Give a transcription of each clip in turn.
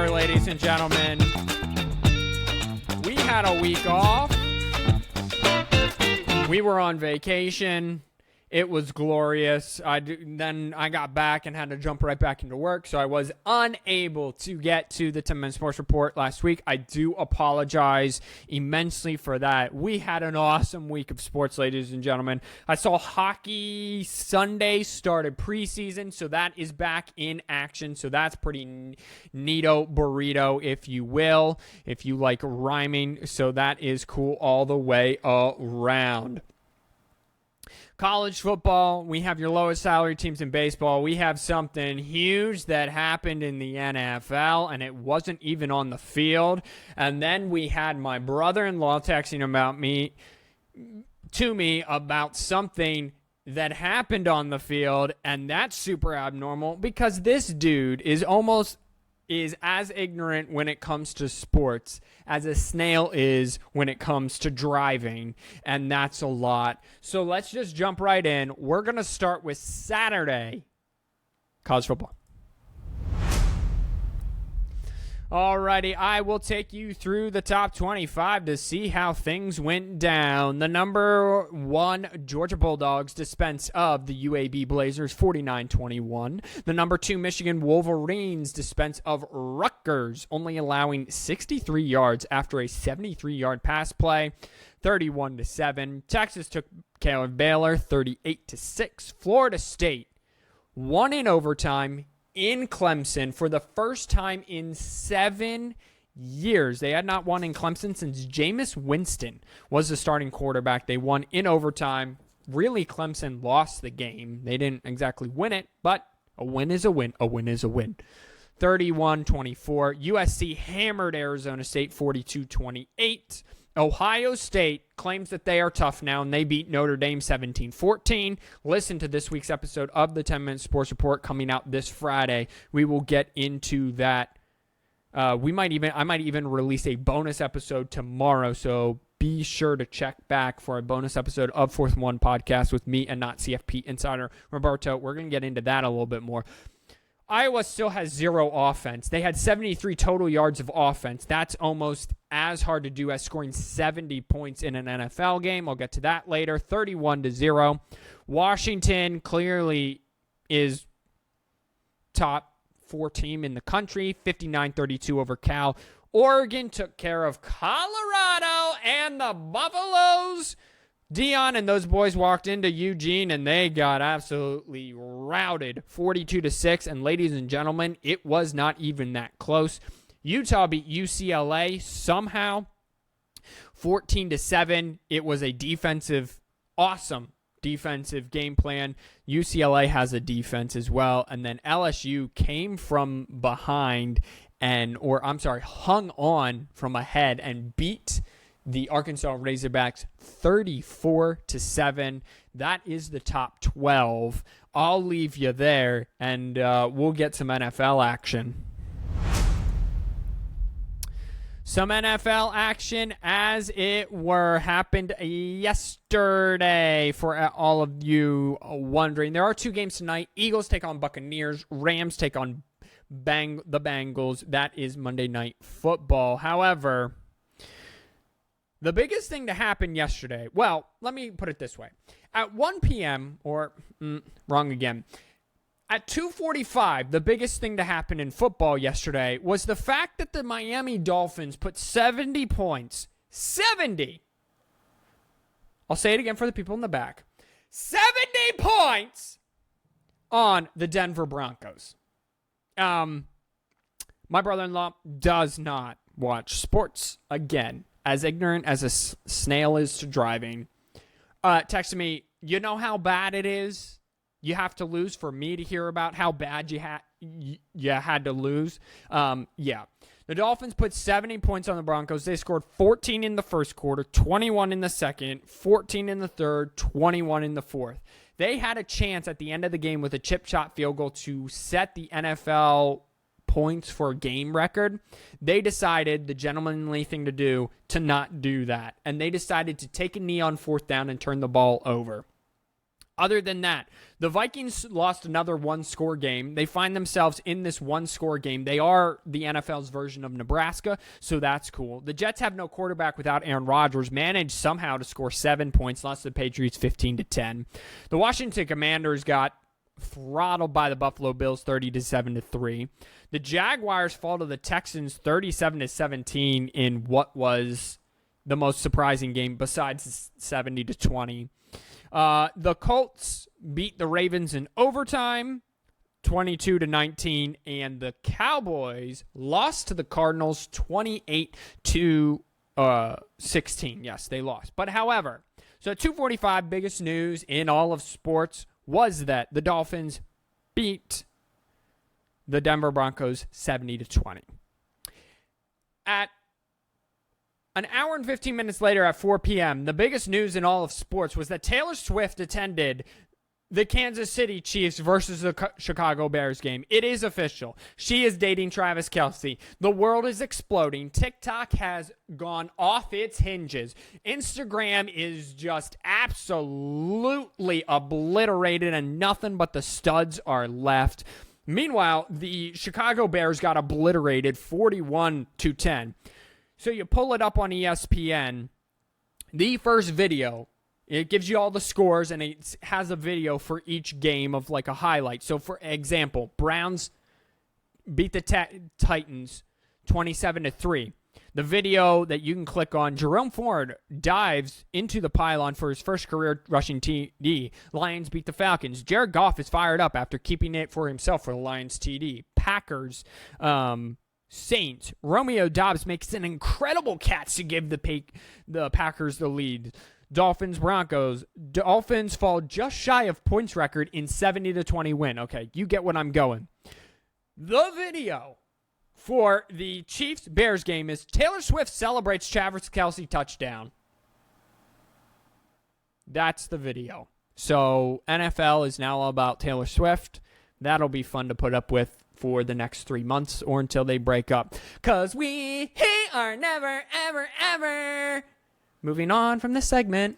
December, ladies and gentlemen. We had a week off. We were on vacation. It was glorious. Then I got back and had to jump right back into work, so I was unable to get to the 10-Minute Sports Report last week. I do apologize immensely for that. We had an awesome week of sports, ladies and gentlemen. I saw hockey Sunday started preseason, so that is back in action, so that's pretty neato burrito, if you will, if you like rhyming, so that is cool all the way around. College football, we have your lowest salary teams in baseball. We have something huge that happened in the NFL, and it wasn't even on the field. And then we had my brother-in-law texting to me about something that happened on the field, and that's super abnormal because this dude is as ignorant when it comes to sports as a snail is when it comes to driving, and that's a lot. So let's just jump right in. We're going to start with Saturday college football. Alrighty, I will take you through the top 25 to see how things went down. The number 1 Georgia Bulldogs dispense of the UAB Blazers 49-21. The number 2 Michigan Wolverines dispense of Rutgers, only allowing 63 yards after a 73-yard pass play, 31-7. Texas took care of Baylor 38-6. Florida State won in overtime in Clemson for the first time in 7 years. They had not won in Clemson since Jameis Winston was the starting quarterback. They won in overtime. Really, Clemson lost the game. They didn't exactly win it, but a win is a win. A win is a win. 31-24. USC hammered Arizona State 42-28. Ohio State claims that they are tough now, and they beat Notre Dame 17-14. Listen to this week's episode of the 10-Minute Sports Report coming out this Friday. We will get into that. I might even release a bonus episode tomorrow, so be sure to check back for a bonus episode of Fourth and One podcast with me and not CFP Insider Roberto. We're going to get into that a little bit more. Iowa still has 0 offense. They had 73 total yards of offense. That's almost as hard to do as scoring 70 points in an NFL game. I'll get to that later. 31-0. Washington clearly is top 4 team in the country. 59-32 over Cal. Oregon took care of Colorado and the Buffaloes. Dion and those boys walked into Eugene and they got absolutely routed 42-6. And ladies and gentlemen, it was not even that close. Utah beat UCLA somehow 14-7. It was a awesome defensive game plan. UCLA has a defense as well. And then LSU came from behind hung on from ahead and beat the Arkansas Razorbacks 34-7. That is the top 12. I'll leave you there, and we'll get some NFL action. Some NFL action, as it were, happened yesterday for all of you wondering. There are 2 games tonight. Eagles take on Buccaneers. Rams take on the Bengals. That is Monday Night Football. However, the biggest thing to happen yesterday, well, let me put it this way. At 1 p.m., wrong again. At 2:45, the biggest thing to happen in football yesterday was the fact that the Miami Dolphins put 70 points, 70. I'll say it again for the people in the back. 70 points on the Denver Broncos. My brother-in-law does not watch sports again. As ignorant as a snail is to driving, texted me, you know how bad it is you have to lose for me to hear about how bad you had to lose? Yeah. The Dolphins put 70 points on the Broncos. They scored 14 in the first quarter, 21 in the second, 14 in the third, 21 in the fourth. They had a chance at the end of the game with a chip shot field goal to set the NFL points for a game record. They decided, the gentlemanly thing to do, to not do that. And they decided to take a knee on 4th down and turn the ball over. Other than that, the Vikings lost another one-score game. They find themselves in this one-score game. They are the NFL's version of Nebraska, so that's cool. The Jets have no quarterback without Aaron Rodgers, managed somehow to score 7 points, lost to the Patriots 15-10. The Washington Commanders got throttled by the Buffalo Bills 30-7-3. The Jaguars fall to the Texans 37-17 in what was the most surprising game besides 70-20. The Colts beat the Ravens in overtime, 22-19, and the Cowboys lost to the Cardinals 28-16. Yes, they lost. But however, so at 2:45, biggest news in all of sports was that the Dolphins beat the Denver Broncos 70-20. At an hour and 15 minutes later at 4 p.m., the biggest news in all of sports was that Taylor Swift attended the Kansas City Chiefs versus the Chicago Bears game. It is official. She is dating Travis Kelce. The world is exploding. TikTok has gone off its hinges. Instagram is just absolutely obliterated and nothing but the studs are left. Meanwhile, the Chicago Bears got obliterated 41-10. So you pull it up on ESPN, the first video, it gives you all the scores, and it has a video for each game of like a highlight. So, for example, Browns beat the Titans 27-3. The video that you can click on, Jerome Ford dives into the pylon for his first career rushing TD. Lions beat the Falcons. Jared Goff is fired up after keeping it for himself for the Lions TD. Packers, Saints. Romeo Doubs makes an incredible catch to give the Packers the lead. Dolphins, Broncos. Dolphins fall just shy of points record in 70-20 win. Okay, you get what I'm going. The video for the Chiefs-Bears game is Taylor Swift celebrates Travis Kelce touchdown. That's the video. So NFL is now all about Taylor Swift. That'll be fun to put up with for the next 3 months or until they break up. 'Cause we are never, ever, ever. Moving on from this segment.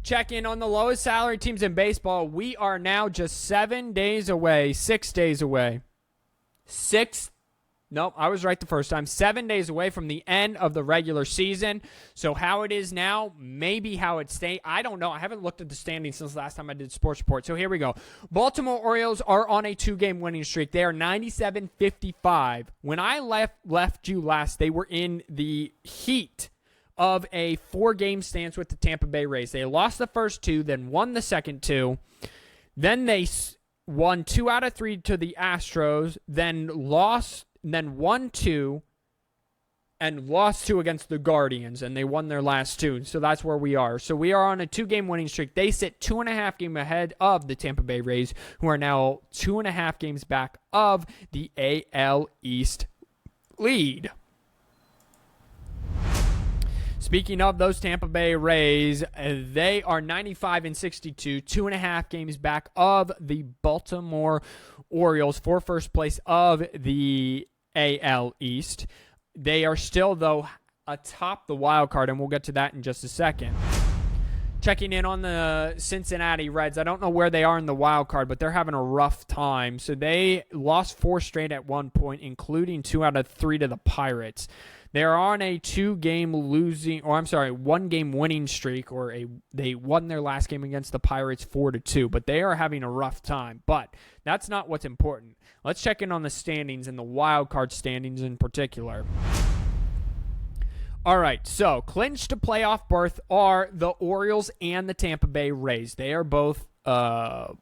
Check in on the lowest salary teams in baseball. We are now just 6 days away. Nope, I was right the first time. 7 days away from the end of the regular season. So how it is now, maybe how it stay. I don't know. I haven't looked at the standings since the last time I did Sports Report. So here we go. Baltimore Orioles are on a 2-game winning streak. They are 97-55. When I left you last, they were in the heat of a 4-game stance with the Tampa Bay Rays. They lost the first 2, then won the second 2. Then they won 2 out of 3 to the Astros, then won 2 and lost 2 against the Guardians, and they won their last 2. So that's where we are. So we are on a 2-game winning streak. They sit 2.5 games ahead of the Tampa Bay Rays, who are now 2.5 games back of the AL East lead. Speaking of those Tampa Bay Rays, they are 95-62, 2.5 games back of the Baltimore Orioles for first place of the AL East. They are still, though, atop the wild card, and we'll get to that in just a second. Checking in on the Cincinnati Reds. I don't know where they are in the wild card, but they're having a rough time. So they lost 4 straight at one point, including 2 out of 3 to the Pirates. They're on a 1-game winning streak, they won their last game against the Pirates 4-2, but they are having a rough time. But that's not what's important. Let's check in on the standings and the wild card standings in particular. All right, so clinched to playoff berth are the Orioles and the Tampa Bay Rays. They are both from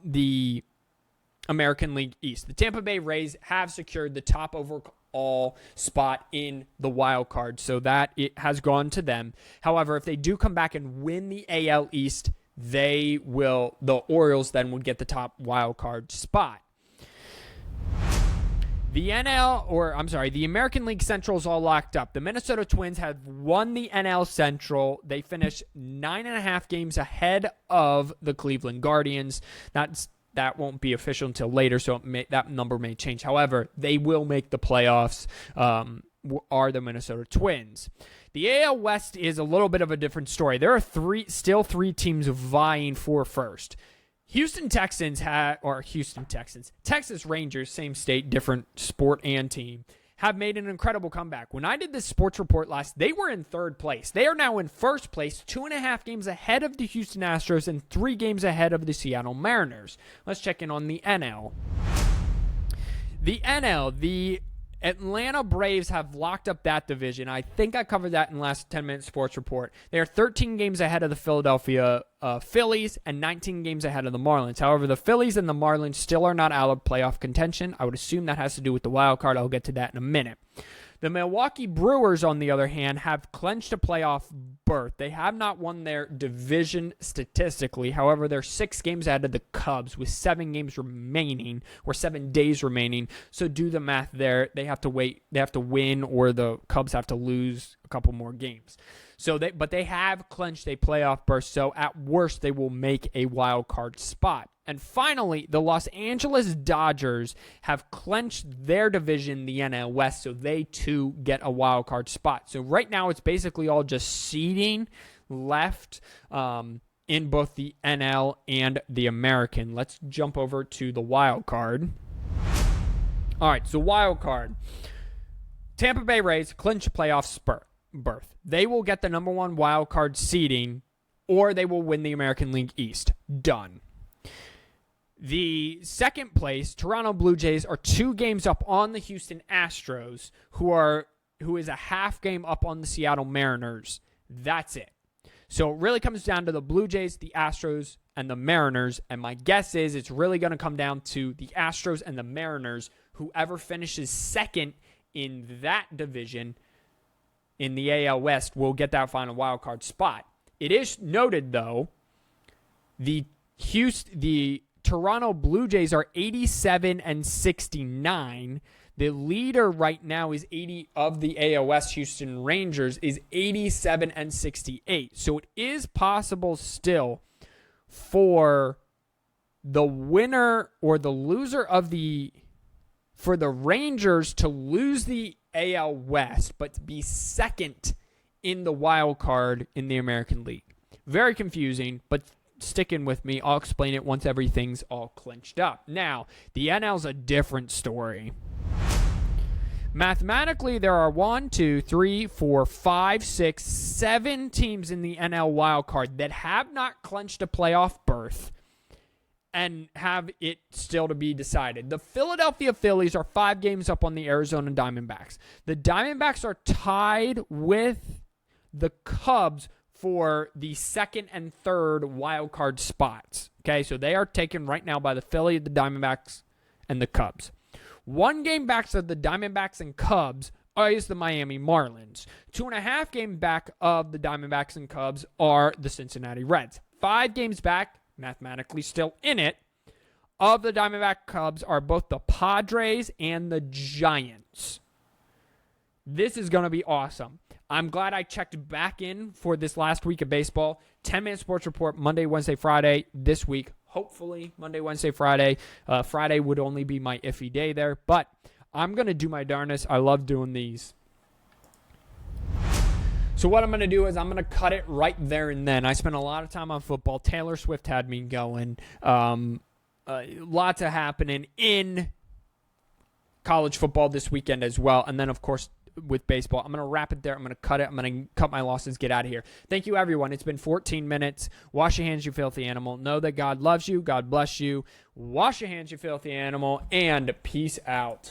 the American League East. The Tampa Bay Rays have secured the top overall spot in the wild card, so that it has gone to them. However, if they do come back and win the AL East, the Orioles then would get the top wild card spot. The American League Central is all locked up. The Minnesota Twins have won the NL Central. They finished 9.5 games ahead of the Cleveland Guardians. That won't be official until later, so that number may change. However, they will make the playoffs are the Minnesota Twins. The AL West is a little bit of a different story. There are still three teams vying for first. Texas Rangers, same state, different sport and team, have made an incredible comeback. When I did this sports report last, they were in third place. They are now in first place, 2.5 games ahead of the Houston Astros and 3 games ahead of the Seattle Mariners. Let's check in on the NL. The Atlanta Braves have locked up that division. I think I covered that in the last 10-minute sports report. They are 13 games ahead of the Philadelphia Phillies and 19 games ahead of the Marlins. However, the Phillies and the Marlins still are not out of playoff contention. I would assume that has to do with the wild card. I'll get to that in a minute. The Milwaukee Brewers, on the other hand, have clinched a playoff berth. They have not won their division statistically. However, they're 6 games ahead of the Cubs with 7 games remaining, or 7 days remaining. So do the math there. They have to wait. They have to win, or the Cubs have to lose a couple more games. But they have clinched a playoff berth, so at worst, they will make a wild card spot. And finally, the Los Angeles Dodgers have clinched their division, the NL West, so they too get a wild card spot. So right now, it's basically all just seeding left in both the NL and the American. Let's jump over to the wild card. All right, so wild card. Tampa Bay Rays clinch a playoff berth. They will get the number 1 wild card seeding, or they will win the American League East. Done. The second place, Toronto Blue Jays, are 2 games up on the Houston Astros, who is a half game up on the Seattle Mariners. That's it. So it really comes down to the Blue Jays, the Astros, and the Mariners. And my guess is it's really going to come down to the Astros and the Mariners. Whoever finishes second in that division in the AL West will get that final wild card spot. It is noted, though, the Toronto Blue Jays are 87-69. The leader right now is 80 of the AL West. Houston Rangers is 87-68. So it is possible still for the winner or the loser for the Rangers to lose the AL West, but to be second in the wild card in the American League. Very confusing, but sticking with me. I'll explain it once everything's all clinched up. Now, the NL's a different story. Mathematically, there are 1, 2, 3, 4, 5, 6, 7 teams in the NL wild card that have not clinched a playoff berth and have it still to be decided. The Philadelphia Phillies are 5 games up on the Arizona Diamondbacks. The Diamondbacks are tied with the Cubs for the second and third wild card spots. Okay, so they are taken right now by the Philly, the Diamondbacks, and the Cubs. 1 game back of the Diamondbacks and Cubs is the Miami Marlins. 2.5 game back of the Diamondbacks and Cubs are the Cincinnati Reds. 5 games back, mathematically still in it, of the Diamondback Cubs are both the Padres and the Giants. This is going to be awesome. I'm glad I checked back in for this last week of baseball. 10-minute sports report Monday, Wednesday, Friday this week. Hopefully Monday, Wednesday, Friday. Friday would only be my iffy day there, but I'm going to do my darnest. I love doing these. So what I'm going to do is I'm going to cut it right there and then. I spent a lot of time on football. Taylor Swift had me going. Lots of happening in college football this weekend as well. And then, of course, with baseball. I'm going to wrap it there. I'm going to cut it. I'm going to cut my losses, get out of here. Thank you, everyone. It's been 14 minutes. Wash your hands, you filthy animal. Know that God loves you. God bless you. Wash your hands, you filthy animal. And peace out.